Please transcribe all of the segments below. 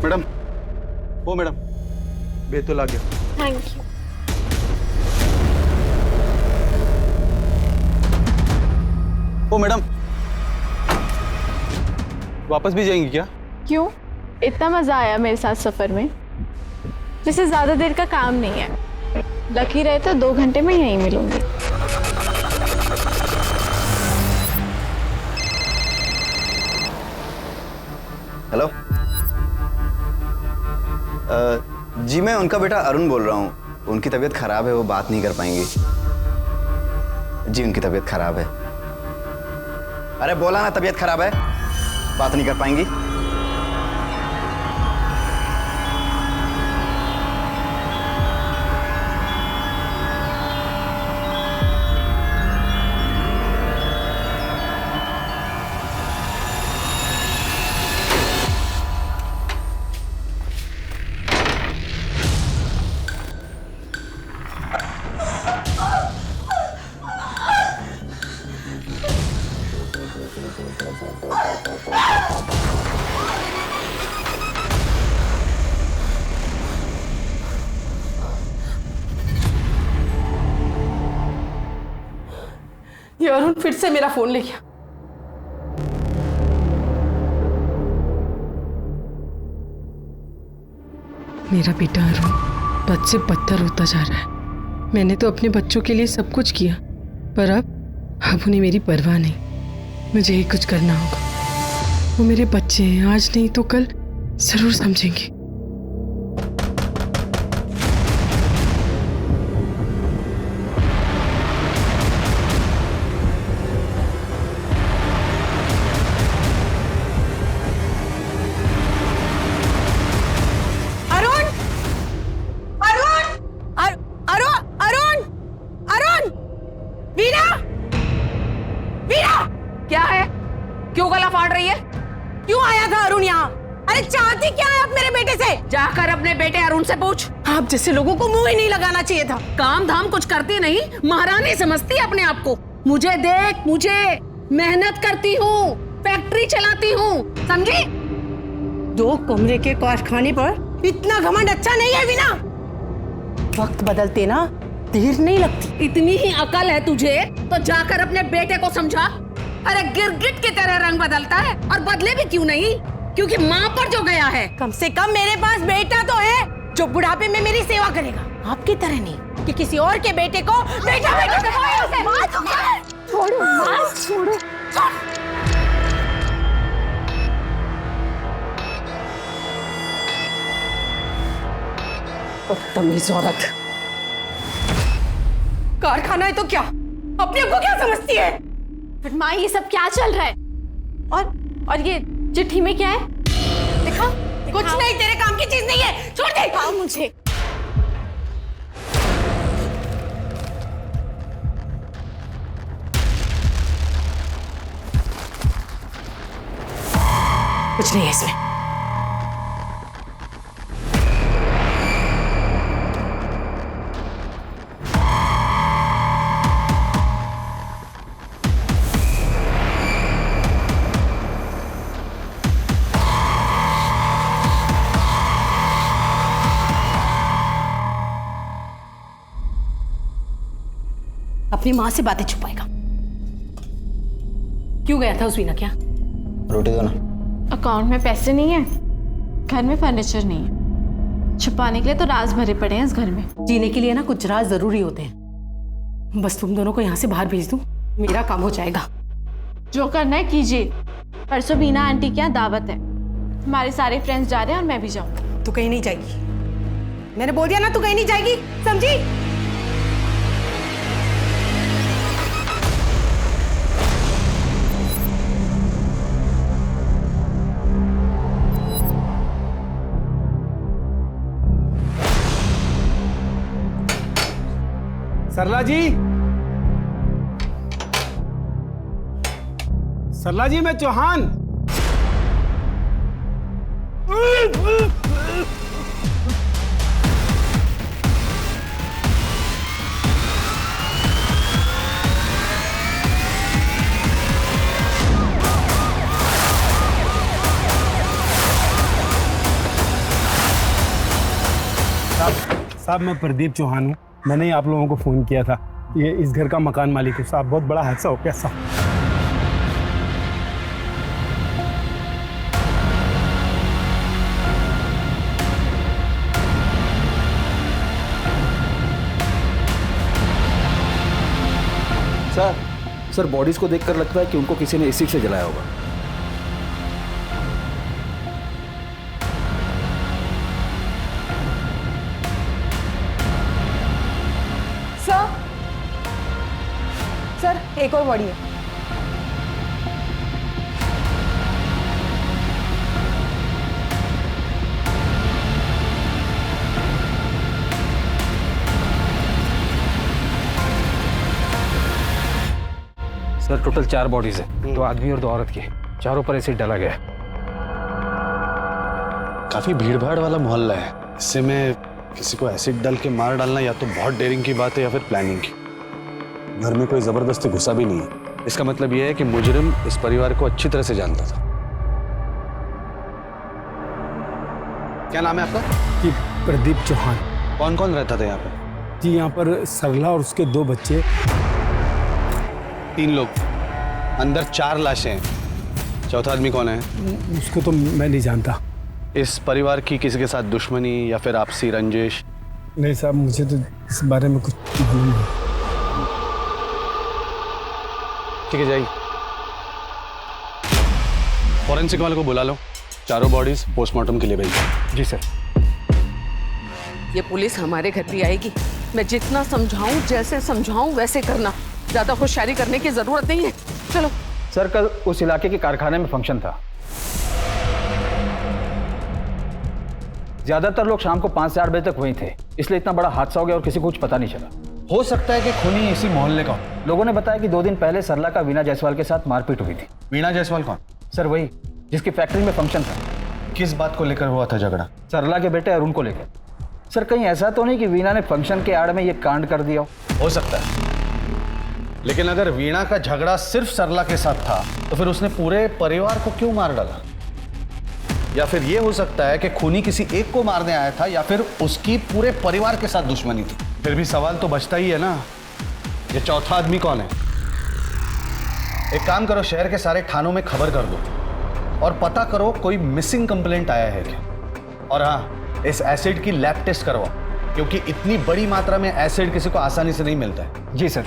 Madam, वो madam Betul आ गया। Thank you. O madam, वापस भी जाएंगी क्या? क्यों? इतना मजा आया मेरे साथ सफर में। वैसे ज्यादा देर का काम नहीं है, लकी रहे तो 2 घंटे में यहीं मिलूंगी। हेलो, जी मैं उनका बेटा अरुण बोल रहा हूँ। उनकी तबीयत खराब है, वो बात नहीं कर पाएंगी। जी उनकी तबीयत खराब है। अरे बोला ना तबीयत खराब है, बात नहीं कर पाएंगी। ये अरुण फिर से मेरा फोन ले गया। मेरा बेटा अरुण बद से बदतर होता जा रहा है। मैंने तो अपने बच्चों के लिए सब कुछ किया, पर अब उन्हें मेरी परवाह नहीं। मुझे ही कुछ करना होगा। वो मेरे बच्चे हैं, आज नहीं तो कल जरूर समझेंगे। क्या है? क्यों गला फाड़ रही है? क्यों आया था अरुण यहाँ? अरे चाहती क्या है आप मेरे बेटे से? जाकर अपने बेटे अरुण से पूछ। आप जैसे लोगों को मुंह ही नहीं लगाना चाहिए था। काम धाम कुछ करती नहीं, महारानी समझती है अपने आप को। मुझे देख, मुझे मेहनत करती हूँ, फैक्ट्री चलाती हूँ, समझी? 2 कमरे के कारखाने पर इतना घमंड अच्छा नहीं है वीना। वक्त बदलते ना देर नहीं लगती। इतनी ही अकल है तुझे तो जाकर अपने बेटे को समझा। अरे गिरगिट की तरह रंग बदलता है, और बदले भी क्यों नहीं? क्योंकि माँ पर जो गया है। कम से कम मेरे पास बेटा तो है जो बुढ़ापे में मेरी सेवा करेगा, आपकी तरह नहीं कि किसी और के बेटे को बेटा बेटा छोड़ो। बदतमीज औरत। कारखाना है तो क्या, अपने को क्या समझती है? बट माँ, ये सब क्या चल रहा है? और ये चिट्ठी में क्या है? दिखा। कुछ नहीं, तेरे काम की चीज नहीं है, छोड़ दे। दिखाओ मुझे। कुछ नहीं है इसमें। अपनी माँ से बातें छुपाएगा। क्यों गया था उस वीना क्या? रोटी दो ना। अकाउंट में पैसे नहीं है, घर में फर्नीचर नहीं है, छुपाने के लिए तो राज भरे पड़े हैं इस घर में। जीने के लिए ना कुछ राज जरूरी होते हैं। बस तुम दोनों को यहाँ से बाहर भेज दूं, मेरा काम हो जाएगा। जो करना है कीजिए। परसों बीना आंटी के यहाँ दावत है, हमारे सारे फ्रेंड्स जा रहे हैं और मैं भी जाऊंगी। तू कहीं नहीं जाएगी, मैंने बोल दिया ना, तू कहीं नहीं जाएगी, समझी? सरला जी, सरला जी, मैं चौहान। साहब मैं प्रदीप चौहान हूँ। मैंने ही आप लोगों को फ़ोन किया था। ये इस घर का मकान मालिक हूँ साहब। बहुत बड़ा हादसा हो गया साहब। सर बॉडीज को देखकर लगता है कि उनको किसी ने एसिड से जलाया होगा। सर एक और बॉडी है। सर टोटल 4 बॉडीज है, 2 आदमी और 2 औरत की। चारों पर एसिड डाला गया है। काफी भीड़ भाड़ वाला मोहल्ला है। इससे में किसी को एसिड डाल के मार डालना या तो बहुत डेयरिंग की बात है या फिर प्लानिंग की। घर में कोई जबरदस्ती घुसा भी नहीं है। इसका मतलब यह है कि मुजरिम इस परिवार को अच्छी तरह से जानता था। क्या नाम है आपका? जी प्रदीप चौहान। कौन कौन रहता था यहाँ पे? जी यहाँ पर सरला और उसके 2 बच्चे। 3 लोग, अंदर 4 लाशें हैं। चौथा आदमी कौन है? उसको तो मैं नहीं जानता। इस परिवार की किसी के साथ दुश्मनी या फिर आपसी रंजिश? नहीं साहब, मुझे तो इस बारे में कुछ मालूम नहीं। ठीक है, जाइए। फॉरेंसिक वाले को बुला लो। चारों बॉडीज पोस्टमार्टम के लिए भेजिए। जी सर। ये पुलिस हमारे घर भी आएगी। मैं जितना समझाऊं, जैसे समझाऊं वैसे करना। ज्यादा होशियारी करने की जरूरत नहीं है। चलो। सर कल उस इलाके के कारखाने में फंक्शन था। ज्यादातर लोग शाम को 5 से 8 बजे तक वहीं थे, इसलिए इतना बड़ा हादसा हो गया और किसी को कुछ पता नहीं चला। हो सकता है कि खूनी इसी मोहल्ले का हो। लोगों ने बताया कि 2 दिन पहले सरला का वीना जायसवाल के साथ मारपीट हुई थी। वीणा जायसवाल कौन? सर वही जिसकी फैक्ट्री में फंक्शन था। किस बात को लेकर हुआ था झगड़ा? सरला के बेटे अरुण को लेकर। सर कहीं ऐसा तो नहीं कि वीना ने फंक्शन के आड़ में ये कांड कर दिया हो सकता है, लेकिन अगर वीणा का झगड़ा सिर्फ सरला के साथ था तो फिर उसने पूरे परिवार को क्यों मार डाला? या फिर यह हो सकता है कि खूनी किसी एक को मारने आया था या फिर उसकी पूरे परिवार के साथ दुश्मनी थी। फिर भी सवाल तो बचता ही है ना, ये चौथा आदमी कौन है? एक काम करो, शहर के सारे थानों में खबर कर दो और पता करो कोई मिसिंग कंप्लेंट आया है क्या। और हाँ, इस एसिड की लैब टेस्ट करवाओ, क्योंकि इतनी बड़ी मात्रा में एसिड किसी को आसानी से नहीं मिलता है। जी सर।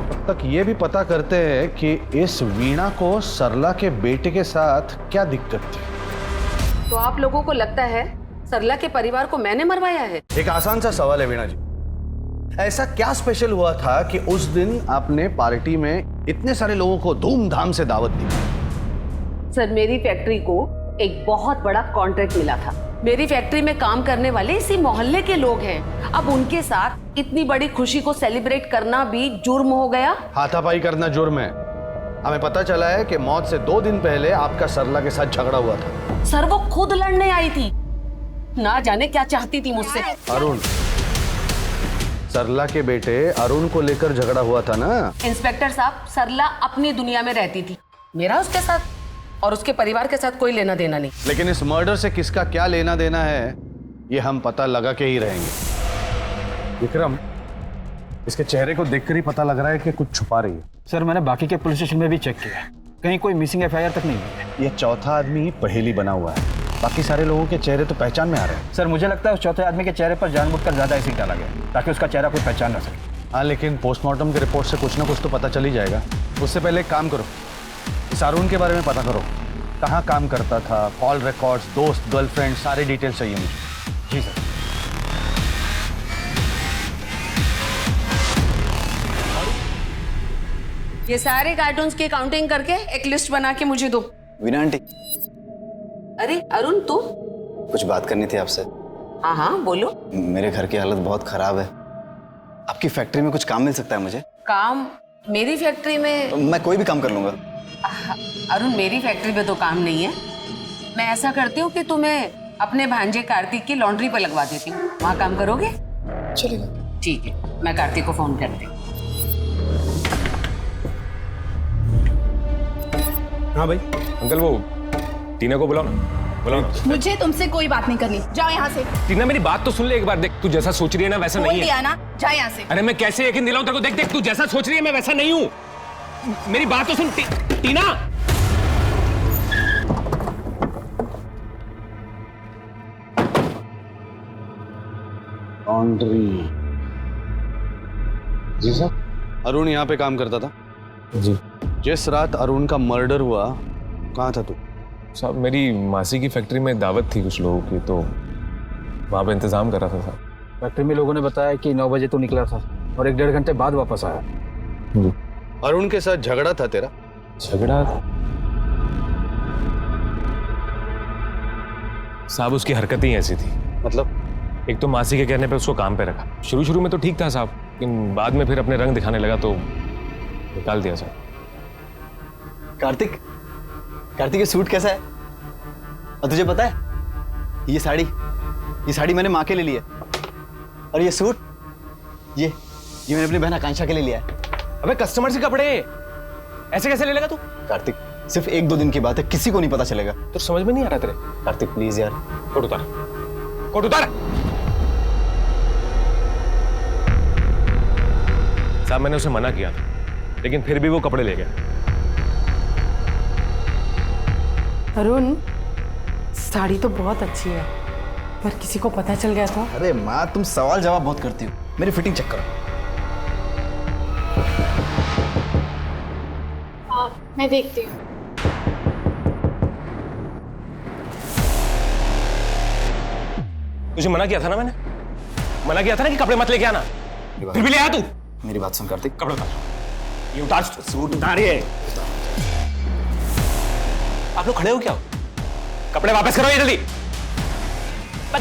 तब तक ये भी पता करते हैं कि इस वीणा को सरला के बेटे के साथ क्या दिक्कत थी। तो आप लोगों को लगता है सरला के परिवार को मैंने मरवाया है? एक आसान सा सवाल है वीणा जी, ऐसा क्या स्पेशल हुआ था कि उस दिन आपने पार्टी में इतने सारे लोगों को धूमधाम से दावत दी? सर मेरी फैक्ट्री को एक बहुत बड़ा कॉन्ट्रैक्ट मिला था। मेरी फैक्ट्री में काम करने वाले इसी मोहल्ले के लोग हैं। अब उनके साथ इतनी बड़ी खुशी को सेलिब्रेट करना भी जुर्म हो गया। हाथापाई करना जुर्म है। हमें पता चला है कि मौत से 2 दिन पहले आपका सरला के साथ झगड़ा हुआ था। सर वो खुद लड़ने आई थी, ना जाने क्या चाहती थी मुझसे। अरुण, सरला के बेटे अरुण को लेकर झगड़ा हुआ था ना? इंस्पेक्टर साहब, सरला अपनी दुनिया में रहती थी, मेरा उसके साथ और उसके परिवार के साथ कोई लेना देना नहीं। लेकिन इस मर्डर से किसका क्या लेना देना है ये हम पता लगा के ही रहेंगे। विक्रम, इसके चेहरे को देखकर ही पता लग रहा है कि कुछ छुपा रही है। सर मैंने बाकी के पुलिस स्टेशन में भी चेक किया, कहीं कोई मिसिंग FIR तक नहीं है। ये चौथा आदमी पहेली बना हुआ है, बाकी सारे लोगों के चेहरे तो पहचान में आ रहे हैं। सर मुझे लगता है उस चौथे आदमी के चेहरे पर जानबूझकर ज्यादा एसिड डाला गया ताकि उसका चेहरा कोई पहचान ना सके। हाँ, लेकिन पोस्टमार्टम की रिपोर्ट से कुछ ना कुछ तो पता चल ही जाएगा। उससे पहले एक काम करो, इस अरुण के बारे में पता करो, कहाँ काम करता था, कॉल रिकॉर्ड्स, दोस्त, गर्लफ्रेंड, सारे डिटेल्स चाहिए मुझे। जी सर। ये सारे कार्टून्स की काउंटिंग करके एक लिस्ट बना के मुझे दो। वीणा आंटी, अरे अरुण तू? कुछ बात करनी थी आपसे। हाँ हाँ बोलो। मेरे घर की हालत बहुत खराब है, आपकी फैक्ट्री में कुछ काम मिल सकता है मुझे? काम? मेरी फैक्ट्री में? मैं कोई भी काम कर लूंगा। अरुण मेरी फैक्ट्री में तो काम नहीं है। मैं ऐसा करती हूँ कि तुम्हें अपने भांजे कार्तिक की लॉन्ड्री पर लगवा देती हूँ, वहाँ काम करोगे? चलेगा। ठीक है, मैं कार्तिक को फोन करती हूँ। हाँ भाई। अंकल वो टीना को बुलाओ ना। बुलाओ ना। मुझे तुमसे कोई बात नहीं करनी, जाओ यहाँ से। टीना मेरी बात तो सुन ले एक बार। देख तू जैसा सोच रही है ना वैसा बोल नहीं है। दिया ना, जा यहाँ से। अरे मैं कैसे यकीन दिलाऊं तेरे को? देख देख तू जैसा सोच रही है मैं वैसा नहीं हूँ। मेरी बात तो सुन टीना। लॉन्ड्री। जी सर। अरुण यहाँ पे काम करता था? जी। जिस रात अरुण का मर्डर हुआ कहाँ था तू? साहब मेरी मासी की फैक्ट्री में दावत थी कुछ लोगों की, तो वहाँ पे इंतजाम कर रहा था साहब। फैक्ट्री में लोगों ने बताया कि 9 बजे तो निकला था और 1-1.5 घंटे बाद वापस आया। जी। अरुण के साथ झगड़ा था तेरा? झगड़ा साहब उसकी हरकतें ही ऐसी थी। मतलब? एक तो मासी के कहने पे उसको काम पे रखा। शुरू में तो ठीक था साहब, लेकिन बाद में फिर अपने रंग दिखाने लगा तो निकाल दिया साहब। कार्तिक, कार्तिक ये सूट कैसा है? और तुझे पता है ये साड़ी मैंने माँ के लिए ली है, और ये सूट ये मैंने अपनी बहन आकांक्षा के लिए लिया है। अबे कस्टमर से कपड़े ऐसे कैसे ले लेगा तू? कार्तिक सिर्फ 1-2 दिन की बात है, किसी को नहीं पता चलेगा। तो समझ में नहीं आ रहा तेरे? कार्तिक प्लीज यार। कोट उतार, कोट उतार। साहब मैंने उसे मना किया था, लेकिन फिर भी वो कपड़े ले गया। अरुण, साड़ी तो बहुत अच्छी है, पर किसी को पता चल गया था? अरे माँ तुम सवाल जवाब बहुत करती हो, मेरी फिटिंग चेक करो। हाँ, मैं देखती हूँ। तुझे मना किया था ना मैंने, मना किया था ना कि कपड़े मत लेके आना, फिर भी ले आया तू। मेरी बात सुन कार्तिक। कपड़े उतार, ये उतार, सूट उतार। ये आप लोग खड़े हो क्या? कपड़े वापस करो ये जल्दी।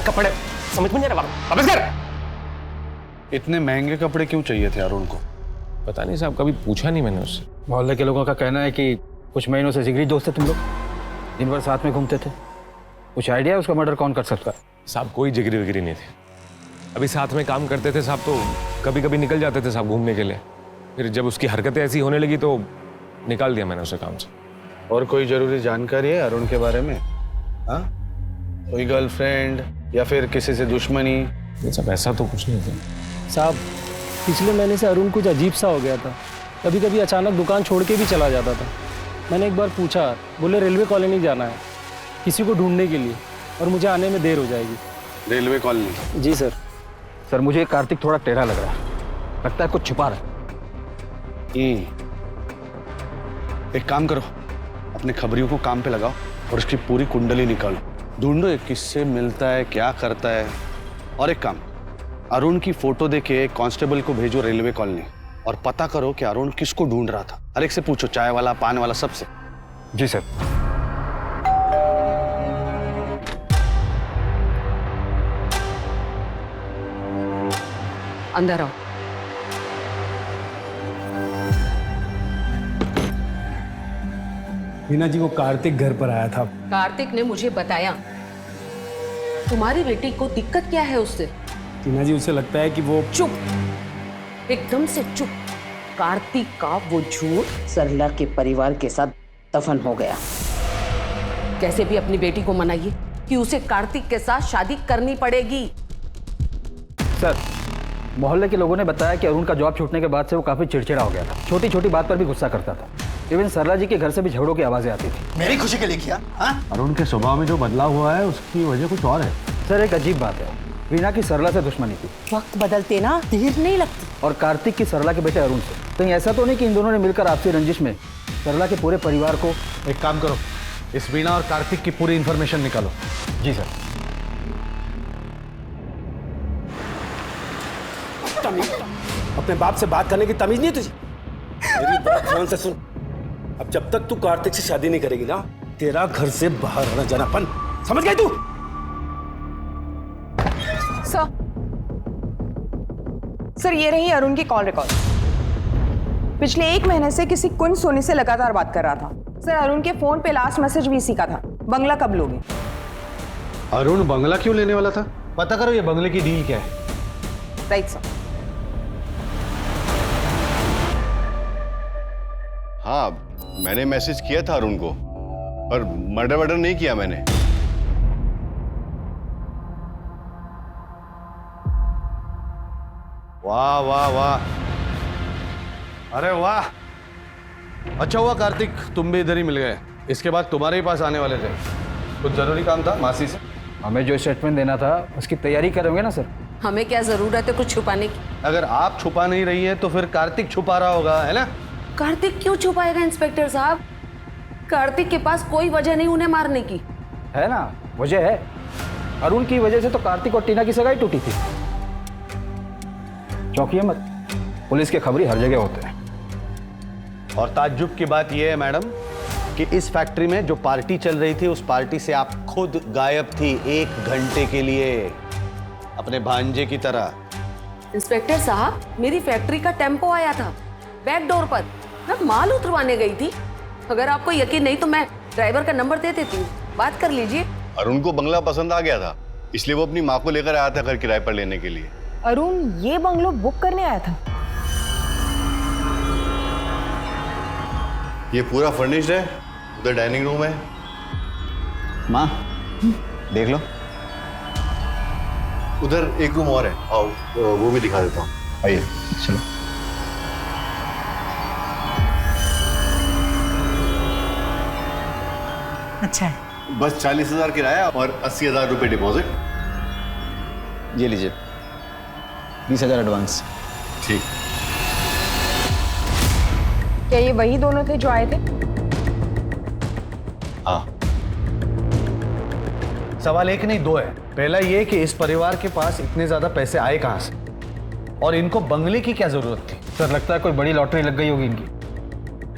कपड़े समझ में नहीं आ रहा, वापस कर। इतने महंगे कपड़े क्यों चाहिए थे अरुण को? पता नहीं साहब, कभी पूछा नहीं मैंने उससे। मोहल्ले के लोगों का कहना है कि कुछ महीनों से जिगरी दोस्त थे तुम लोग, दिन भर साथ में घूमते थे। कुछ आइडिया है उसका मर्डर कौन कर सकता? साहब कोई जिगरी विगरी नहीं थे, अभी साथ में काम करते थे साहब, तो कभी कभी निकल जाते थे साहब घूमने के लिए। फिर जब उसकी हरकतें ऐसी होने लगी तो निकाल दिया मैंने उसे काम से। और कोई जरूरी जानकारी है अरुण के बारे में? हाँ, कोई गर्लफ्रेंड या फिर किसी से दुश्मनी? ये सब ऐसा तो कुछ नहीं था साहब। पिछले महीने से अरुण कुछ अजीब सा हो गया था, कभी कभी अचानक दुकान छोड़ के भी चला जाता था। मैंने एक बार पूछा, बोले रेलवे कॉलोनी जाना है किसी को ढूंढने के लिए, और मुझे आने में देर हो जाएगी। Railway colony? जी सर। सर मुझे कार्तिक थोड़ा टेढ़ा लग रहा है, लगता है कुछ छुपा रहा है। एक काम करो, अपने खबरियों को काम पे लगाओ और उसकी पूरी कुंडली निकालो, ढूंढो ये किससे मिलता है, क्या करता है। और एक काम, अरुण की फोटो देके कांस्टेबल को भेजो रेलवे कॉलोनी और पता करो कि अरुण किसको ढूंढ रहा था। हर एक से पूछो, चाय वाला, पान वाला, सबसे। जी सर। अंदर आओ। टीना जी, वो कार्तिक घर पर आया था। कार्तिक ने मुझे बताया। तुम्हारी बेटी को दिक्कत क्या है उससे? टीना जी, उसे लगता है कि वो... चुप, एकदम से चुप। कार्तिक का वो झूठ सरला के परिवार के साथ दफन हो गया। कैसे भी अपनी बेटी को मनाइए कि उसे कार्तिक के साथ शादी करनी पड़ेगी। सर मोहल्ले के लोगों ने बताया कि अरुण का जॉब छूटने के बाद से वो काफी चिड़चिड़ा हो गया था, छोटी छोटी बात पर भी गुस्सा करता था। इवन सरला जी के घर से भी झगड़ों की आवाजें आती थी। मेरी खुशी के लिए किया? हाँ? अरुण के स्वभाव में जो बदलाव हुआ है उसकी वजह कुछ और है। सर एक अजीब बात है, वीना की सरला से दुश्मनी थी, वक्त बदलते ना देर नहीं लगती। और कार्तिक की सरला के बेटे अरुण से। कहीं ऐसा तो नहीं कि इन दोनों ने मिलकर आपसी रंजिश में सरला के पूरे परिवार को... एक काम करो, इस वीणा और कार्तिक की पूरी इंफॉर्मेशन निकालो। जी सर। अपने बाप से बात करने की तमीज नहीं तुझे? मेरी बात ध्यान से सुन, अब जब तक तू कार्तिक से शादी नहीं करेगी ना, तेरा घर से बाहर आना जानापन, समझ गई तू? सर ये रही अरुण की कॉल रिकॉर्ड। पिछले 1 महीने से किसी कुंज सोनी से लगातार बात कर रहा था। सर अरुण के फोन पे लास्ट मैसेज भी इसी का था, बंगला कब लोगे? अरुण बंगला क्यों लेने वाला था? पता करो ये बंगले की डील क्या है। Right sir. हाँ मैंने मैसेज किया था अरुण को, पर मर्डर नहीं किया मैंने। वाह वाह वाह, अरे वाह, अच्छा हुआ कार्तिक तुम भी इधर ही मिल गए। इसके बाद तुम्हारे ही पास आने वाले थे, कुछ जरूरी काम था मासी से। हमें जो स्टेटमेंट देना था उसकी तैयारी करोगे ना सर? हमें क्या जरूरत है कुछ छुपाने की? अगर आप छुपा नहीं रही है तो फिर कार्तिक छुपा रहा होगा, है ना? कार्तिक क्यों छुपाएगा इंस्पेक्टर साहब? कार्तिक के पास कोई वजह नहीं उन्हें मारने की। है ना, वजह है। अरुण की वजह से तो कार्तिक और टीना की सगाई टूटी थी। चौंकिए मत, पुलिस के खबरी हर जगह होते हैं। और ताज्जुब की बात यह है मैडम कि इस फैक्ट्री में जो पार्टी चल रही थी उस पार्टी से आप खुद गायब थी 1 घंटे के लिए, अपने भांजे की तरह। इंस्पेक्टर साहब, मेरी फैक्ट्री का टेम्पो आया था बैक डोर पर, मैं माल उतरवाने गई थी। अगर आपको यकीन नहीं तो मैं ड्राइवर का नंबर दे देती हूँ, बात कर लीजिए। अरुण को बंगला पसंद आ गया था, इसलिए वो अपनी माँ को लेकर आया था घर किराए पर लेने के लिए। अरुण ये बंगलो बुक करने आया था? ये पूरा फर्निश्ड है, उधर डाइनिंग रूम है। माँ देख लो, उधर एक रूम और है, आओ वो भी दिखा देता हूँ, आइए। चलो। अच्छा है। बस 40,000 किराया और 80,000 रुपए डिपॉजिट। ये लीजिए 20,000 एडवांस। ठीक। क्या ये वही दोनों थे जो आए थे? हाँ। सवाल एक नहीं दो है। पहला ये कि इस परिवार के पास इतने ज्यादा पैसे आए कहां से और इनको बंगले की क्या जरूरत थी? सर लगता है कोई बड़ी लॉटरी लग गई होगी इनकी।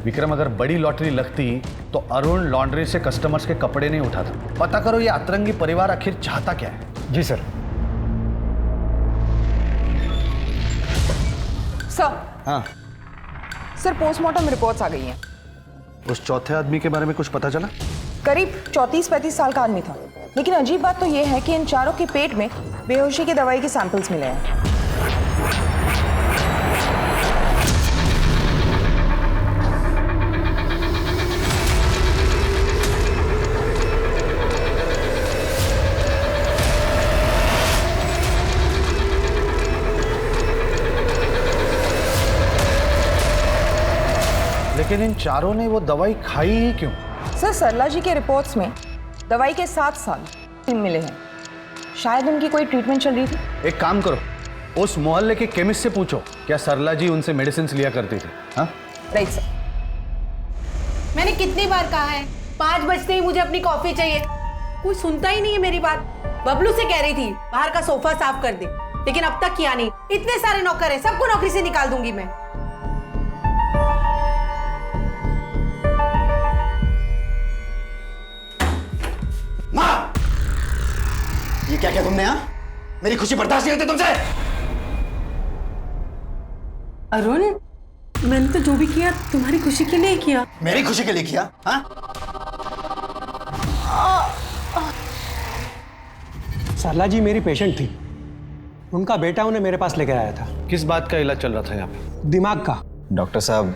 विक्रम, अगर बड़ी लॉटरी लगती तो अरुण लॉन्ड्री से कस्टमर्स के कपड़े नहीं उठाता। पता करो ये अतरंगी परिवार आखिर चाहता क्या है। जी सर। सर। हाँ सर, पोस्टमार्टम रिपोर्ट्स आ गई हैं। उस चौथे आदमी के बारे में कुछ पता चला? करीब 34-35 साल का आदमी था, लेकिन अजीब बात तो ये है कि इन चारों के पेट में बेहोशी की दवाई के सैंपल्स मिले हैं। लेकिन इन चारों ने वो दवाई खाई ही क्यों? सर, सरला जी के रिपोर्ट्स में दवाई के 7 साल मिले हैं। शायद उनकी कोई ट्रीटमेंट चल रही थी। एक काम करो, उस मोहल्ले के केमिस्ट से पूछो क्या सरला जी उनसे मेडिसिन लिया करती थी। हाँ राइट सर। मैंने कितनी बार कहा है 5 बजते ही मुझे अपनी कॉफी चाहिए, कोई सुनता ही नहीं है मेरी बात। बबलू से कह रही थी बाहर का सोफा साफ कर दे, लेकिन अब तक किया नहीं। इतने सारे नौकर हैं, सबको नौकरी से निकाल दूंगी मैं। माँ, ये क्या किया तुमने? यहाँ मेरी खुशी बर्दाश्त नहीं होती तुमसे। अरुण, मैंने तो जो भी किया तुम्हारी खुशी के लिए किया। मेरी खुशी के लिए किया? हाँ? सरला जी मेरी पेशेंट थी, उनका बेटा उन्हें मेरे पास लेकर आया था। किस बात का इलाज चल रहा था यहाँ पे? दिमाग का। डॉक्टर साहब,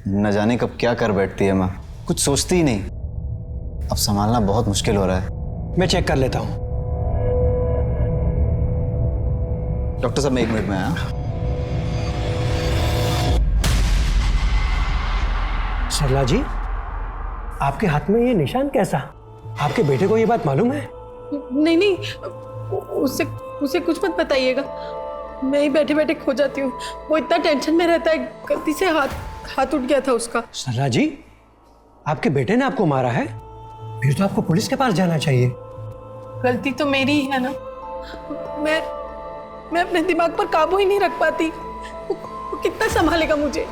न जाने कब क्या कर बैठती है माँ, कुछ सोचती ही नहीं। अब संभालना बहुत मुश्किल हो रहा है। मैं चेक कर लेता हूँ। डॉक्टर साहब मैं 1 मिनट में आया। सरला जी, आपके हाथ में ये निशान कैसा? आपके बेटे को ये बात मालूम है? नहीं नहीं, उसे कुछ मत बताइएगा। मैं ही बैठे बैठे खो जाती हूँ। वो इतना टेंशन में रहता है, गलती से हाथ उठ गया था उसका। सरला जी, आपके बेटे ने आपको मारा है? फिर तो आपको पुलिस के पास जाना चाहिए। गलती तो मेरी ही है ना। मैं अपने दिमाग पर काबू ही नहीं रख पाती। वो कितना संभालेगा मुझे?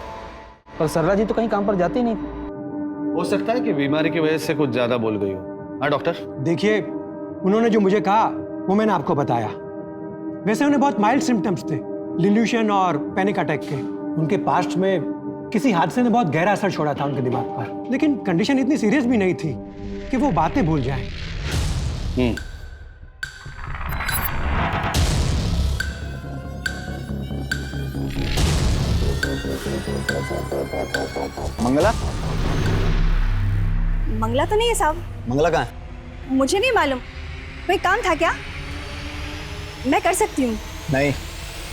पर सरला जी तो कहीं काम पर जाती नहीं थी। हो सकता है कि बीमारी की वजह से कुछ ज्यादा बोल गई हो। हाँ डॉक्टर? देखिए, उन्होंने जो मुझे कहा वो मैंने आपको बताया। वैसे उन्हें बहुत माइल्ड सिम्टम्स थे, डिल्यूशन और पैनिक अटैक के। उनके पास्ट में किसी हादसे ने बहुत गहरा असर छोड़ा था उनके दिमाग पर, लेकिन कंडीशन इतनी सीरियस भी नहीं थी कि वो बातें भूल जाएं। मंगला? मंगला तो नहीं है साहब। मंगला कहाँ है? मुझे नहीं मालूम, कोई काम था क्या? मैं कर सकती हूँ। नहीं,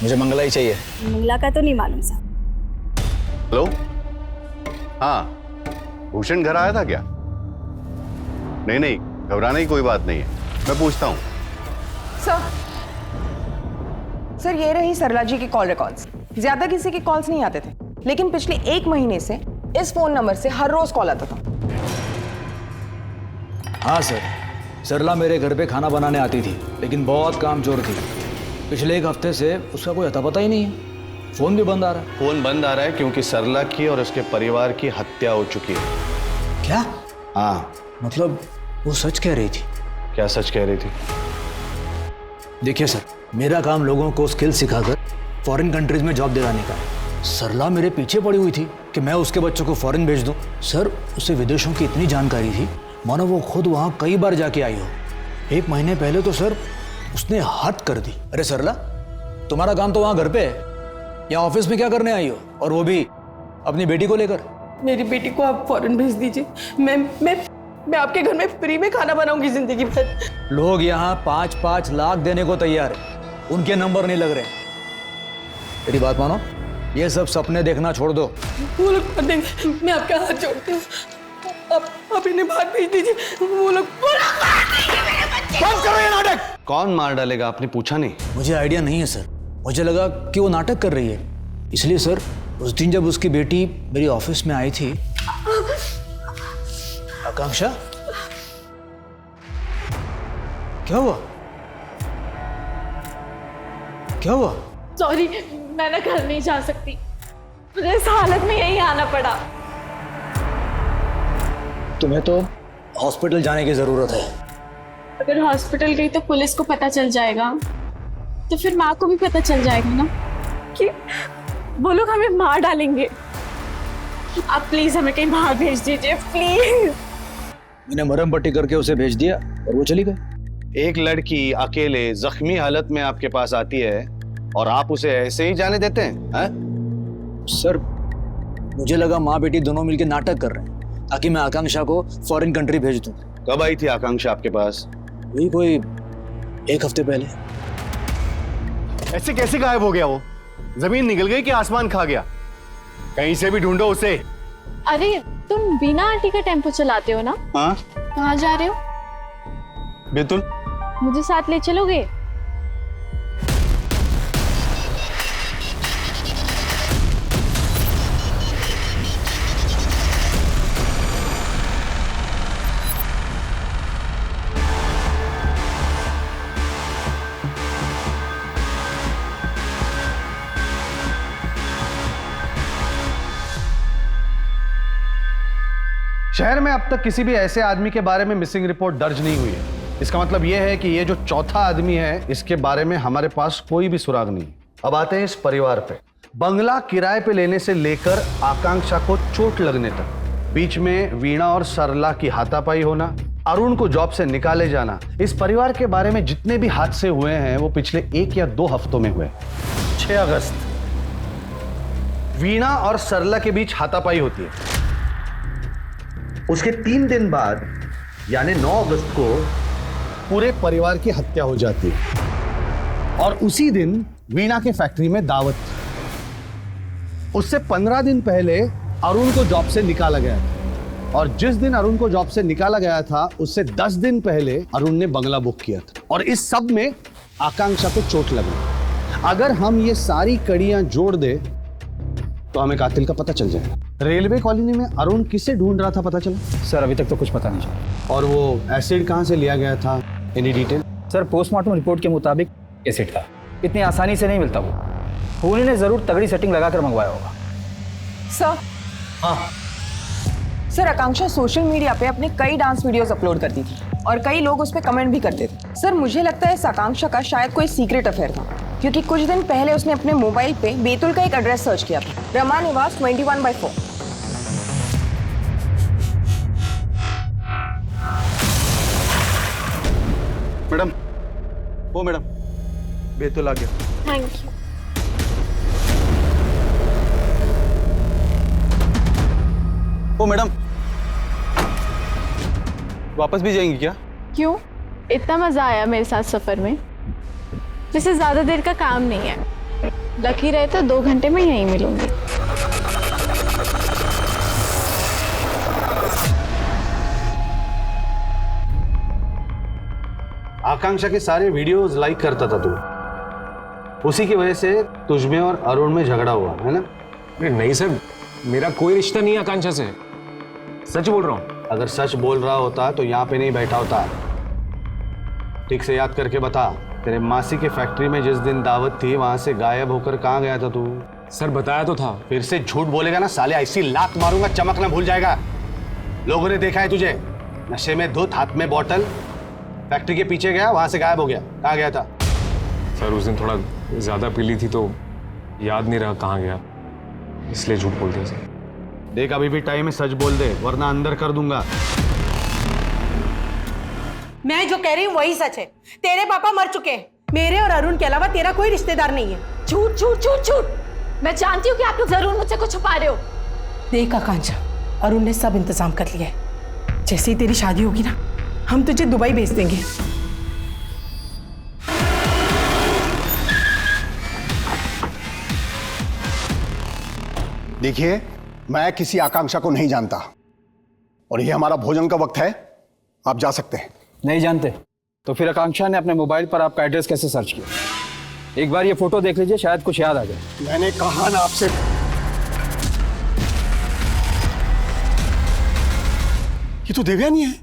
मुझे मंगला ही चाहिए। मंगला का तो नहीं मालूम साहब। हेलो, हाँ, भूषण घर आया था क्या? नहीं नहीं, घबराने की कोई बात नहीं है, मैं पूछता हूँ। सर ये रही सरला जी की कॉल रिकॉर्ड्स। ज्यादा किसी के कॉल्स नहीं आते थे, लेकिन पिछले 1 महीने से इस फोन नंबर से हर रोज कॉल आता था। हाँ सर, सरला मेरे घर पे खाना बनाने आती थी, लेकिन बहुत कामचोर थी। पिछले 1 हफ्ते से उसका कोई अता पता ही नहीं है। फोन भी बंद आ रहा है। फोन बंद आ रहा है क्योंकि सरला की और उसके परिवार की हत्या हो चुकी है। क्या? हाँ। मतलब वो सच कह रही थी? क्या सच कह रही थी? देखिए सर, मेरा काम लोगों को स्किल सिखाकर फॉरेन कंट्रीज में जॉब दिलाने का है। सरला मेरे पीछे पड़ी हुई थी कि मैं उसके बच्चों को फॉरेन भेज दूं। सर, उसे विदेशों की इतनी जानकारी थी मानो वो खुद वहाँ कई बार जाके आई हो। 1 महीने पहले तो सर उसने हद कर दी। अरे सरला, तुम्हारा काम तो वहाँ घर पे है, यहाँ ऑफिस में क्या करने आई हो? और वो भी अपनी बेटी को लेकर। मेरी बेटी को आप फॉरेन भेज दीजिए। मैं आपके घर में फ्री में खाना बनाऊंगी जिंदगी भर। लोग यहाँ 5-5 लाख देने को तैयार है, उनके नंबर नहीं लग रहे। मेरी बात मानो, ये सब सपने देखना छोड़ दो। वो लोग कर देंगे, मैं आपका हाथ जोड़ती हूँ। आप इन्हें बाहर भेज दीजिए। वो लोग बंद करो ये नाटक। कौन मार डालेगा, आपने पूछा नहीं? मुझे आइडिया नहीं है सर, मुझे लगा कि वो नाटक कर रही है, इसलिए सर उस दिन जब उसकी बेटी मेरी ऑफिस में आई थी। आकांक्षा, क्या हुआ? क्या हुआ? सॉरी, मैं ना घर नहीं जा सकती, मुझे इस हालत में यहीं आना पड़ा। तुम्हें तो हॉस्पिटल जाने की जरूरत है। अगर हॉस्पिटल गई तो पुलिस को पता चल जाएगा, तो फिर माँ को भी पता चल जाएगा ना कि वो लोग हमें मार डालेंगे। आप प्लीज हमें कहीं बाहर भेज दीजिए, प्लीज। मैंने मरहम पट्टी करके उसे भेज दिया और वो चली गई। एक लड़की अकेले जख्मी हालत में आपके पास आती है और आप उसे ऐसे ही जाने देते हैं? सर, मुझे लगा माँ बेटी दोनों मिलकर नाटक कर रहे हैं ताकि मैं आकांक्षा को फॉरेन कंट्री भेज दूं। कब आई थी आकांक्षा आपके पास? वही कोई 1 हफ्ते पहले। ऐसे कैसे गायब हो गया वो? जमीन निकल गई कि आसमान खा गया? कहीं से भी ढूंढो उसे। अरे तुम बीना आंटी का टेम्पो चलाते हो ना? हाँ। कहाँ जा रहे हो? बेतुल, मुझे साथ ले चलोगे? शहर में अब तक किसी भी ऐसे आदमी के बारे में मिसिंग रिपोर्ट दर्ज नहीं हुई है। इसका मतलब यह है कि ये जो चौथा आदमी है, इसके बारे में हमारे पास कोई भी सुराग नहीं। अब आते हैं इस परिवार पे। बंगला किराए पे लेने से लेकर आकांक्षा को चोट लगने तक, बीच में वीणा और सरला की हाथापाई होना, अरुण को जॉब से निकाले जाना, इस परिवार के बारे में जितने भी हादसे हुए हैं वो पिछले 1 या 2 हफ्तों में हुए। 6 अगस्त वीणा और सरला के बीच हाथापाई होती है। उसके 3 दिन बाद यानी 9 अगस्त को पूरे परिवार की हत्या हो जाती है और उसी दिन वीणा के फैक्ट्री में दावत थी। उससे 15 दिन पहले अरुण को जॉब से निकाला गया था और जिस दिन अरुण को जॉब से निकाला गया था उससे 10 दिन पहले अरुण ने बंगला बुक किया था और इस सब में आकांक्षा को चोट लगी। अगर हम ये सारी कड़ियां जोड़ दे तो हमें कातिल का पता चल जाएगा। रेलवे कॉलोनी में अरुण किसे ढूंढ रहा था, पता चला? सर, अभी तक तो कुछ पता नहीं चला। और वो एसिड कहां से लिया गया था? Any detail? Sir, postmortem report के मुताबिक एसिड था। इतनी आसानी से नहीं मिलता वो। उन्हीं ने जरूर तगड़ी सेटिंग लगाकर मंगवाया होगा। सर। हाँ सर, आकांक्षा सोशल मीडिया पे अपने कई डांस वीडियोस अपलोड करती थी और कई लोग उस पर कमेंट भी करते थे। सर, मुझे लगता है इस आकांक्षा का शायद कोई सीक्रेट अफेयर था, क्योंकि कुछ दिन पहले उसने अपने मोबाइल पे बेतुल का एक एड्रेस सर्च किया था, रमा निवास 21/4। मैडम, वो मैडम, बेतुल आ गया। Thank you. ओ मैडम, वापस भी जाएंगी क्या? क्यों? इतना मजा आया मेरे साथ सफर में, वैसे ज्यादा देर का काम नहीं है। लकी रहे तो 2 घंटे में यहीं मिलूंगी। आकांक्षा के सारे वीडियोस लाइक करता था तू, उसी की वजह से तुझमें और अरुण में झगड़ा हुआ है ना? अरे नहीं सर, मेरा कोई रिश्ता नहीं है आकांक्षा से, सच बोल रहा हूँ। अगर सच बोल रहा होता तो यहाँ पे नहीं बैठा होता। ठीक से याद करके बता, तेरे मासी के फैक्ट्री में जिस दिन दावत थी वहां से गायब होकर कहाँ गया था तू? सर बताया तो था। फिर से झूठ बोलेगा ना साले, ऐसी लात मारूंगा चमक ना भूल जाएगा। लोगों ने देखा है तुझे नशे में धुत, हाथ में बोतल, फैक्ट्री के पीछे गया, वहां से गायब हो गया। कहाँ गया था? सर उस दिन थोड़ा ज्यादा पी ली थी तो याद नहीं रहा कहाँ गया, इसलिए झूठ बोल दिया सर। देख अभी भी टाइम है, सच बोल दे वरना अंदर कर दूंगा। मैं जो कह रही हूँ वही सच है। तेरे पापा मर चुके हैं, मेरे और अरुण के अलावा तेरा कोई रिश्तेदार नहीं है। झूठ झूठ झूठ झूठ। मैं जानती हूँ कि आप लोग जरूर मुझसे कुछ छुपा रहे हो। देख आकांक्षा, अरुण ने सब इंतजाम कर लिया है। जैसे ही तेरी शादी होगी ना, हम तुझे दुबई भेज देंगे। देखिए, मैं किसी आकांक्षा को नहीं जानता और ये हमारा भोजन का वक्त है, आप जा सकते हैं। नहीं जानते तो फिर आकांक्षा ने अपने मोबाइल पर आपका एड्रेस कैसे सर्च किया? एक बार ये फोटो देख लीजिए, शायद कुछ याद आ जाए। मैंने कहा ना आपसे, ये तो देवयानी है,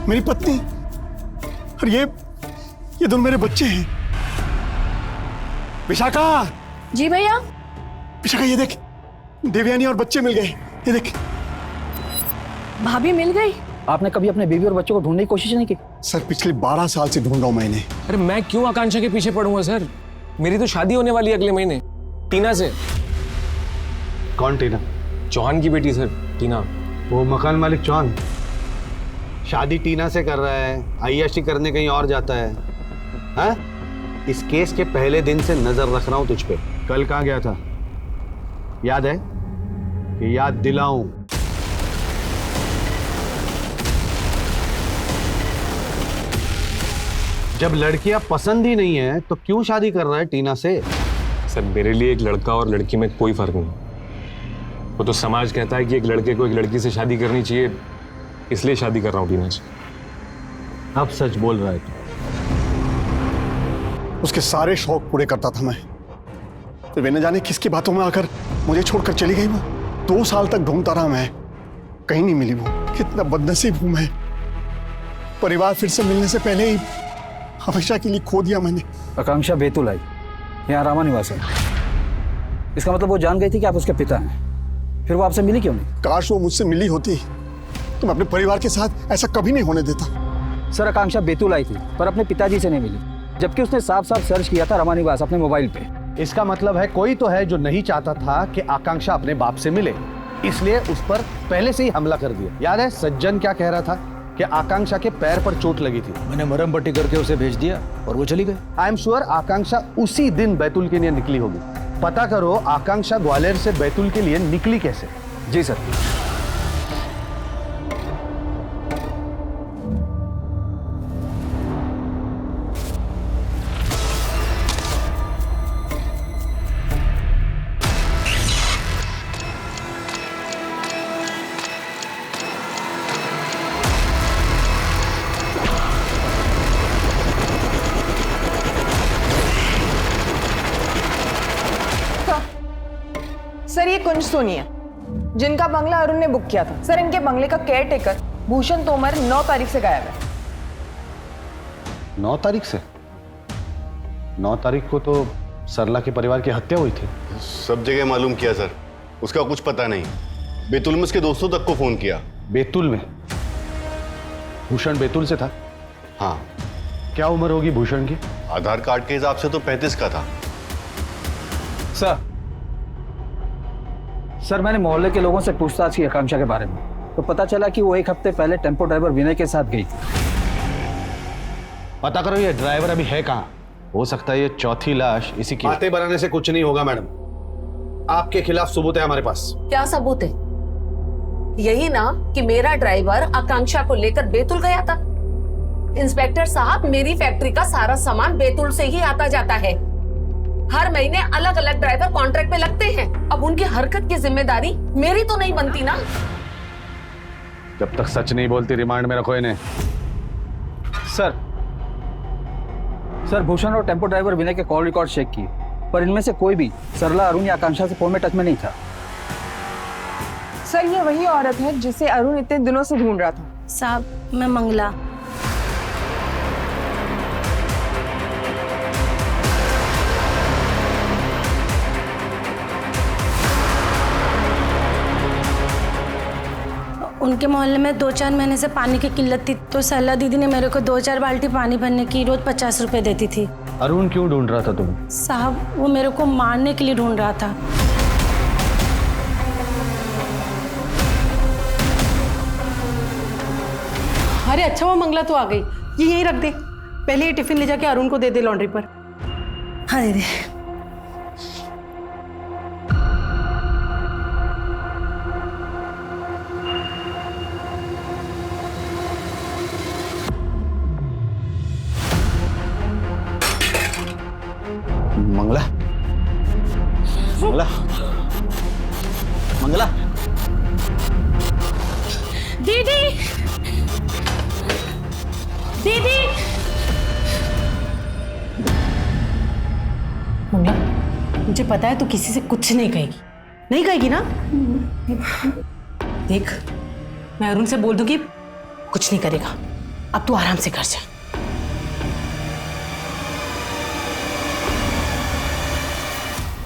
मेरी पत्नी, और ये दोनों मेरे बच्चे हैं। विशाखा। जी भैया। विशाखा ये देख, देवयानी और बच्चे मिल गए, ये देख। भाभी मिल गई? आपने कभी अपने बीवी और बच्चों को ढूंढने की कोशिश नहीं की? सर पिछले 12 साल से ढूंढ रहा हूं मैंने। अरे मैं क्यों आकांक्षा के पीछे पड़ूंगा सर, मेरी तो शादी होने वाली है अगले महीने टीना से। कौन टीना? चौहान की बेटी सर, टीना। वो मकान मालिक चौहान शादी टीना से कर रहा है, अय्याशी करने कहीं और जाता है। हाँ? इस केस के पहले दिन से नजर रख रहा हूं तुझ पे। कल कहाँ गया था याद है कि याद दिलाऊं? जब लड़कियां पसंद ही नहीं है तो क्यों शादी कर रहा है टीना से? सर मेरे लिए एक लड़का और लड़की में कोई फर्क नहीं। वो तो समाज कहता है कि एक लड़के को एक लड़की से शादी करनी चाहिए, इसलिए शादी कर रहा हूँ टीना से। अब सच बोल रहा है तू? उसके सारे शौक पूरे करता था मैं, तो वे न जाने किसकी बातों में आकर मुझे छोड़कर चली गई। वो 2 साल तक ढूंढता रहा मैं, कहीं नहीं मिली वो। कितना बदनसीब हूं मैं, परिवार फिर से मिलने से पहले ही हमेशा के लिए खो दिया मैंने। आकांक्षा बैतूल आई, यहाँ रामा निवास है। इसका मतलब वो जान गई थी कि आप उसके पिता हैं, फिर वो आपसे मिली क्यों नहीं? काश वो मुझसे मिली होती तो मैं अपने परिवार के साथ ऐसा कभी नहीं होने देता। सर आकांक्षा बैतूल आई थी पर अपने पिताजी से नहीं मिली, जबकि उसने साफ साफ सर्च किया था रामा निवास अपने मोबाइल पे। इसका मतलब है कोई तो है जो नहीं चाहता था कि आकांक्षा अपने बाप से मिले, इसलिए उस पर पहले से ही हमला कर दिया। याद है सज्जन क्या कह रहा था कि आकांक्षा के पैर पर चोट लगी थी। मैंने मरहम पट्टी करके उसे भेज दिया और वो चली गई। आई एम श्योर आकांक्षा उसी दिन बैतूल के लिए निकली होगी। पता करो आकांक्षा ग्वालियर से बैतूल के लिए निकली कैसे। जी सर। सर ये कुंज सोनिया, जिनका बंगला अरुण ने बुक किया था। सर इनके बंगले का केयर टेकर भूषण तोमर 9 तारीख से गायब है। 9 तारीख से? 9 तारीख को तो सरला के परिवार की हत्या हुई थी। सब जगह मालूम किया सर, उसका कुछ पता नहीं। बैतूल में उसके दोस्तों तक को फोन किया। बैतूल में? भूषण बैतूल से था? हाँ। क्या उम्र होगी भूषण की? आधार कार्ड के हिसाब से तो 35 का था। सर मैंने मोहल्ले के लोगों से पूछताछ की आकांक्षा के बारे में, तो पता चला कि वो 1 हफ्ते पहले टेम्पो ड्राइवर विनय के साथ गई थी। पता करो ये ड्राइवर अभी है कहाँ? हो सकता है ये चौथी लाश इसी की। बातें बनाने से कुछ नहीं होगा मैडम, आपके खिलाफ सबूत है हमारे पास। क्या सबूत है? यही ना कि मेरा ड्राइवर आकांक्षा को लेकर बैतूल गया था। इंस्पेक्टर साहब, मेरी फैक्ट्री का सारा सामान बैतूल से ही आता जाता है। हर महीने अलग अलग ड्राइवर कॉन्ट्रैक्ट पे लगते हैं। अब उनकी हरकत की जिम्मेदारी मेरी तो नहीं बनती ना। जब तक सच नहीं बोलती रिमांड में रखो इन्हें। सर भूषण और टेम्पो ड्राइवर विनय के कॉल रिकॉर्ड चेक किए, पर इनमें से कोई भी सरला, अरुण या आकांक्षा से फोन में टच में नहीं था। सर ये वही औरत है जिसे अरुण इतने दिनों से ढूंढ रहा था। साहब मैं मंगला। उनके मोहल्ले में 2-4 महीने से पानी की किल्लत थी, तो सरला दीदी ने मेरे को 2-4 बाल्टी पानी भरने की रोज 50 रुपए देती थी। अरुण क्यों ढूंढ रहा था तुम्हें? साहब वो मेरे को मारने के लिए ढूंढ रहा था। अरे अच्छा, वो मंगला तो आ गई, ये यहीं रख दे। पहले ये टिफिन ले जाके अरुण को दे दे लॉन्ड्री पर। हाँ दीदी। मंगला, मंगला, मंगला। दीदी, दीदी। मम्मी, मुझे पता है तू किसी से कुछ नहीं कहेगी, नहीं कहेगी ना? देख, मैं अरुण से बोल दूंगी, कुछ नहीं करेगा। अब तू आराम से घर जा।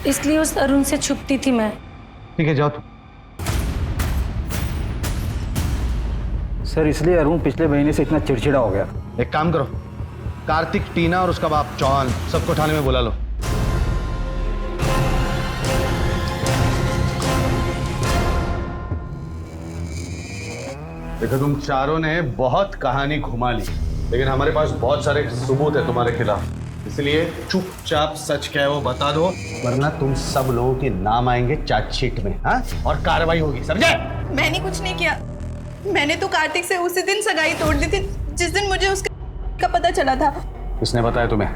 इसलिए उस अरुण से छुपती थी मैं। ठीक है, जाओ तुम। सर इसलिए अरुण पिछले महीने से इतना चिड़चिड़ा हो गया। एक काम करो, कार्तिक, टीना और उसका बाप चौहान सबको थाने में बुला लो। देखो तुम चारों ने बहुत कहानी घुमा ली, लेकिन हमारे पास बहुत सारे सबूत है तुम्हारे खिलाफ, इसलिए चुपचाप सच क्या है वो बता दो, वरना तुम सब लोगों के नाम आएंगे चार्जशीट में। हाँ, और कार्रवाई होगी, समझे? मैंने कुछ नहीं किया। मैंने तो कार्तिक से उसी दिन सगाई तोड़ दी थी जिस दिन मुझे उसका पता चला था। किसने बताया तुम्हें?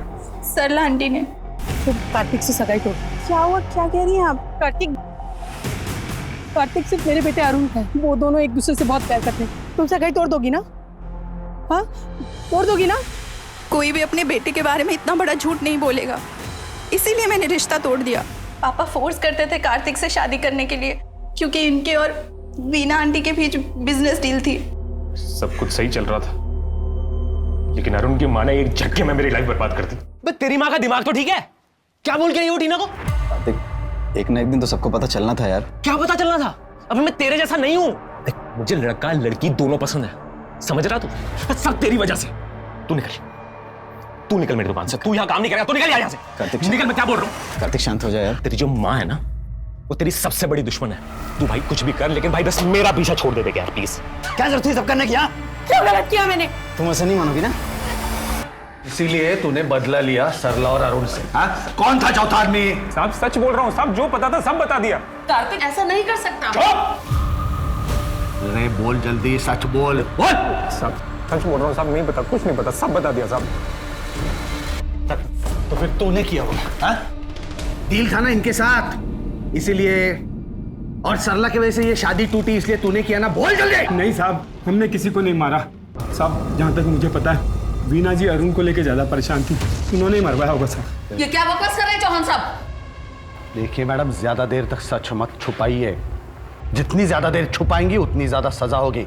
सरला आंटी ने। तो कार्तिक से सगाई तोड़? क्या हुआ, क्या कह रही हैं आप? कार्तिक सिर्फ मेरे बेटे अरुण है, वो दोनों एक दूसरे से बहुत प्यार करते हैं। तुम सगाई तोड़ दोगी ना? हाँ, तोड़ दोगी ना? कोई भी अपने बेटे के बारे में इतना बड़ा झूठ नहीं बोलेगा, इसीलिए मैंने रिश्ता तोड़ दिया। पापा फोर्स करते थे कार्तिक से शादी करने के लिए, क्योंकि इनके और वीना आंटी के बीच बिजनेस डील थी। सब कुछ सही चल रहा था, लेकिन अरुण की माँ ने एक झटके में मेरी लाइफ बर्बाद कर दी। बस तेरी माँ का दिमाग तो ठीक है? क्या बोल के रही हो टीना को? कार्तिक, एक ना एक दिन तो सबको पता चलना था यार। क्या पता चलना था? अब मैं तेरे जैसा नहीं हूँ। मुझे लड़का लड़की दोनों पसंद है, समझ रहा तू? सब तेरी वजह से। तू निकल मेरी दुकान से। तू यहाँ काम नहीं करेगा, तू निकल यहाँ से। कार्तिक निकल, मैं क्या बोल रहा हूँ? कार्तिक शांत हो जाए यार। तेरी जो माँ है ना, वो तेरी सबसे बड़ी दुश्मन है। तू भाई कुछ भी कर, लेकिन भाई बस मेरा पीछा छोड़ दे यार प्लीज। क्या जरूरत थी सब करने की? क्या गलत किया मैंने? तुम ऐसे नहीं मानोगी ना? इसीलिए तूने बदला लिया सरला और अरुण से। हाँ, कौन था चौथा आदमी? साहब सच बोल रहा हूँ, साहब जो पता था सब बता दिया। कार्तिक ऐसा नहीं कर सकता। अरे बोल जल्दी, सच बोल। साहब सच बोल रहा हूँ साहब, नहीं पता, कुछ नहीं पता, सब बता दिया साहब। तो फिर तूने किया होगा? हाँ? डील था ना इनके साथ, इसीलिए। और सरला की वजह से ये शादी टूटी, इसलिए तूने किया ना? बोल जल्दी। नहीं साहब, हमने किसी को नहीं मारा साहब। जहाँ तक मुझे पता है, वीना जी अरुण को लेके ज्यादा परेशान थी, उन्होंने ही मरवाया होगा साहब। ये क्या बकवास कर रहे हैं चौहान साहब? देखिए मैडम, ज्यादा देर तक सच मत छुपाइए। जितनी ज्यादा देर छुपाएंगी उतनी ज्यादा सजा होगी।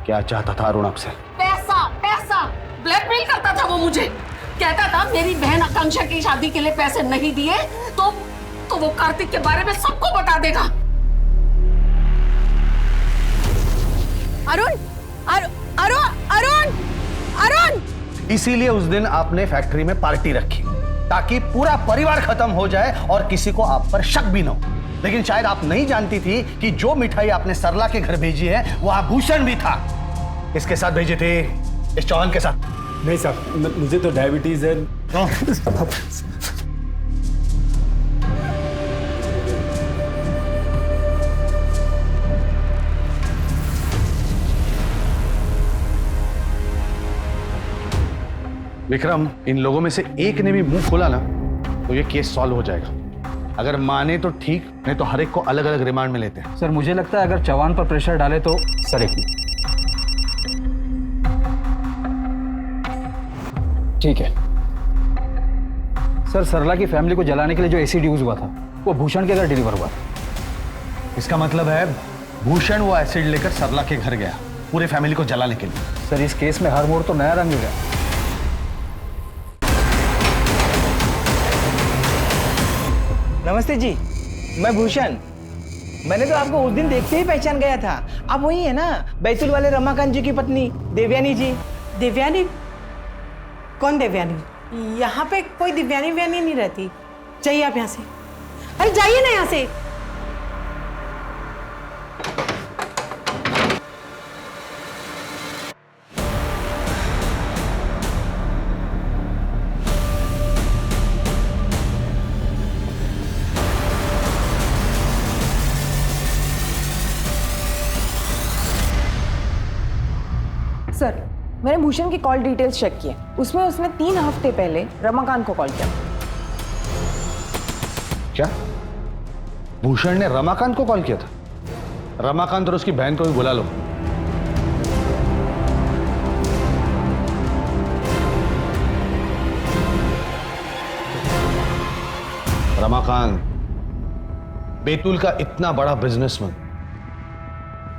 क्या चाहता था अरुण आपसे? पैसा, पैसा ब्लैकमेल करता था वो मुझे। कहता था मेरी बहन आकांक्षा की शादी के लिए पैसे नहीं दिए तो वो कार्तिक के बारे में सबको बता देगा। अरुण, अरुण, अरुण, अरुण। इसीलिए उस दिन आपने फैक्ट्री में पार्टी रखी, ताकि पूरा परिवार खत्म हो जाए और किसी को आप पर शक भी न हो। लेकिन शायद आप नहीं जानती थी कि जो मिठाई आपने सरला के घर भेजी है वहां भूषण भी था। किसके साथ भेजी थी? इस चौहान के साथ? नहीं साहब, मुझे तो डायबिटीज है। विक्रम, इन लोगों में से एक ने भी मुंह खोला ना तो ये केस सॉल्व हो जाएगा। अगर माने तो ठीक, नहीं तो हर एक को अलग अलग रिमांड में लेते हैं। सर मुझे लगता है अगर चौहान पर प्रेशर डाले तो सरेगी। ठीक है सर, सरला की फैमिली को जलाने के लिए जो एसिड यूज हुआ था वो भूषण के घर डिलीवर हुआ था। इसका मतलब है भूषण वो एसिड लेकर सरला के घर गया पूरे फैमिली को जलाने के लिए। सर इस केस में हर मोड़ तो नया रंग गया। नमस्ते जी, मैं भूषण। मैंने तो आपको उस दिन देखते ही पहचान गया था। आप वही है ना, बैतूल वाले रमाकांत जी की पत्नी देवयानी जी? देवयानी? कौन देवयानी? यहाँ पे कोई दिव्यानी व्यानी नहीं रहती। जाइए आप यहाँ से। अरे जाइए ना यहाँ से। सर, मैंने भूषण की कॉल डिटेल्स चेक किए, उसमें उसने 3 हफ्ते पहले रमाकांत को कॉल किया। क्या भूषण ने रमाकांत को कॉल किया था? रमाकांत और उसकी बहन को भी बुला लो। रमाकांत बैतूल का इतना बड़ा बिजनेसमैन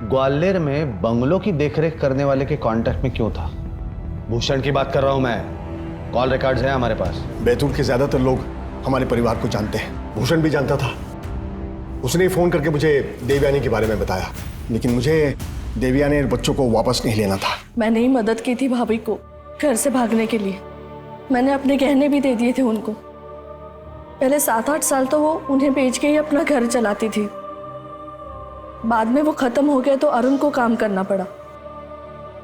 ग्वालियर में बंगलों की देखरेख करने वाले के कांटेक्ट में क्यों था? भूषण की बात कर रहा हूं मैं, कॉल रिकॉर्ड्स हैं हमारे पास। बैतूल के ज्यादातर लोग हमारे परिवार को जानते हैं, भूषण भी जानता था। उसने ही फोन करके मुझे देवयानी के बारे में बताया, लेकिन मुझे देवयानी और बच्चों को वापस नहीं लेना था। मैंने ही मदद की थी भाभी को घर से भागने के लिए। मैंने अपने गहने भी दे दिए थे उनको। पहले 7-8 साल तो वो उन्हें बेच के ही अपना घर चलाती थी। बाद में वो खत्म हो गया तो अरुण को काम करना पड़ा।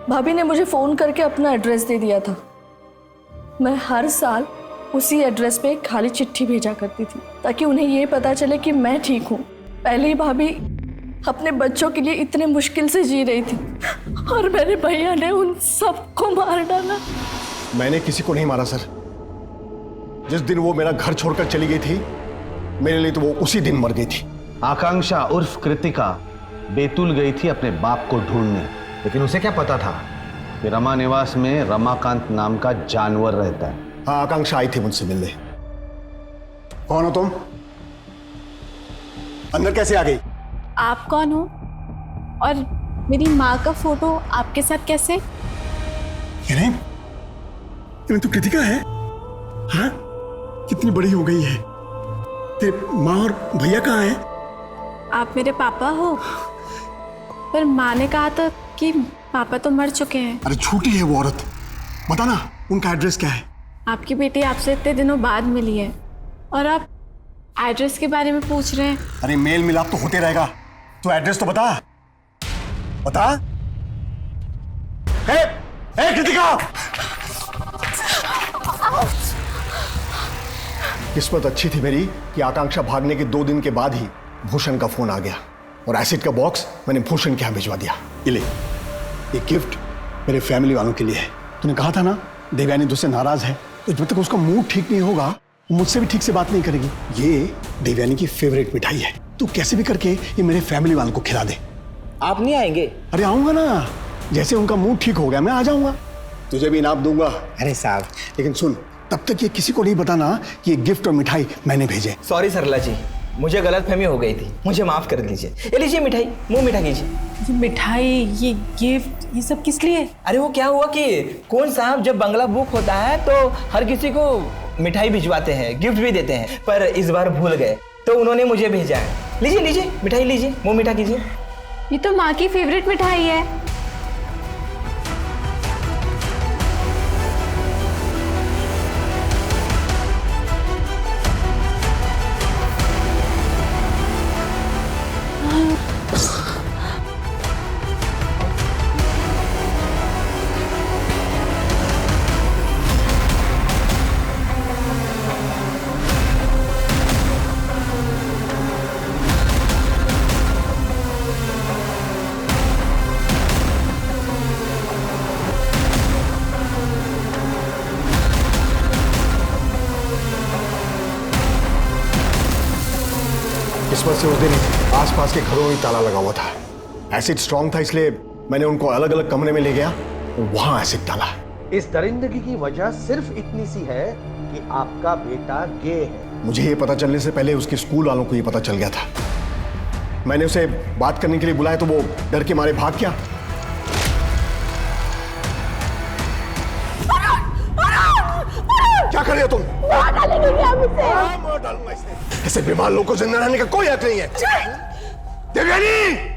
भाभी ने मुझे फोन करके अपना एड्रेस दे दिया था। मैं हर साल उसी एड्रेस पे एक खाली चिट्ठी भेजा करती थी ताकि उन्हें ये पता चले कि मैं ठीक हूँ। पहले ही भाभी अपने बच्चों के लिए इतने मुश्किल से जी रही थी और मेरे भैया ने उन सबको मार डाला। मैंने किसी को नहीं मारा सर। जिस दिन वो मेरा घर छोड़कर चली गई थी, मेरे लिए तो वो उसी दिन मर गई थी। आकांक्षा उर्फ कृतिका बैतूल गई थी अपने बाप को ढूंढने, लेकिन उसे क्या पता था कि रमा निवास में रमाकांत नाम का जानवर रहता है। हाँ, आकांक्षा आई थी मुझसे मिलने। कौन हो तुम? अंदर कैसे आ गई? आप कौन हो और मेरी माँ का फोटो आपके साथ कैसे? ये तो कृतिका है। हाँ, कितनी बड़ी हो गई है। तेरे माँ और भैया कहाँ हैं? आप मेरे पापा हो, पर माँ ने कहा था कि पापा तो मर चुके हैं। अरे झूठी है वो औरत। बता ना, उनका एड्रेस क्या है? आपकी बेटी आपसे इतने दिनों बाद मिली है और आप एड्रेस के बारे में पूछ रहे हैं। अरे मेल मिलाप तो होते रहेगा, तो एड्रेस तो बता। बता। कृतिका! किस्मत अच्छी थी मेरी कि आकांक्षा भागने के 2 दिन के बाद ही भूषण का फोन आ गया और एसिड का बॉक्स मैंने भूषण के यहाँ भिजवा दिया। ये ले, ये गिफ्ट मेरे फैमिली वालों के लिए है। तूने कहा था ना देवयानी तुझसे नाराज है, तो जब तक उसका मूड ठीक नहीं होगा वो मुझसे भी ठीक से बात नहीं करेगी। ये देवयानी की फेवरेट मिठाई है, तू कैसे भी करके ये मेरे फैमिली वालों को खिला दे। आप नहीं आएंगे? अरे आऊंगा ना, जैसे उनका मूड ठीक हो गया मैं आ जाऊंगा, तुझे भी इनाम दूंगा। अरे साहब, लेकिन सुन, तब तक ये किसी को नहीं बताना कि ये गिफ्ट और मिठाई मैंने भेजे। सॉरी सरला जी, मुझे गलतफहमी हो गई थी, मुझे माफ कर दीजिए। ये लीजिए मिठाई, मुंह मीठा कीजिए। ये मिठाई, ये गिफ्ट, ये सब किस लिए? अरे वो क्या हुआ कि कौन साहब जब बंगला बुक होता है तो हर किसी को मिठाई भिजवाते हैं, गिफ्ट भी देते हैं, पर इस बार भूल गए तो उन्होंने मुझे भेजा है। लीजिए लीजिए मिठाई लीजिए, मुंह मीठा कीजिए। ये तो माँ की फेवरेट मिठाई है। क्रिसमस से उस दिन आसपास के घरों में ताला लगा हुआ था। एसिड स्ट्रांग था, इसलिए मैंने उनको अलग अलग कमरे में ले गया और वहां एसिड डाला। इस दरिंदगी की वजह सिर्फ इतनी सी है कि आपका बेटा गे है। मुझे ये पता चलने से पहले उसके स्कूल वालों को ये पता चल गया था। मैंने उसे बात करने के लिए बुलाया तो वो डर के मारे भाग गया। क्या कर रहे हो तुम? ऐसे बीमार लोगों को जिंदा रहने का कोई हक नहीं है। देवयानी!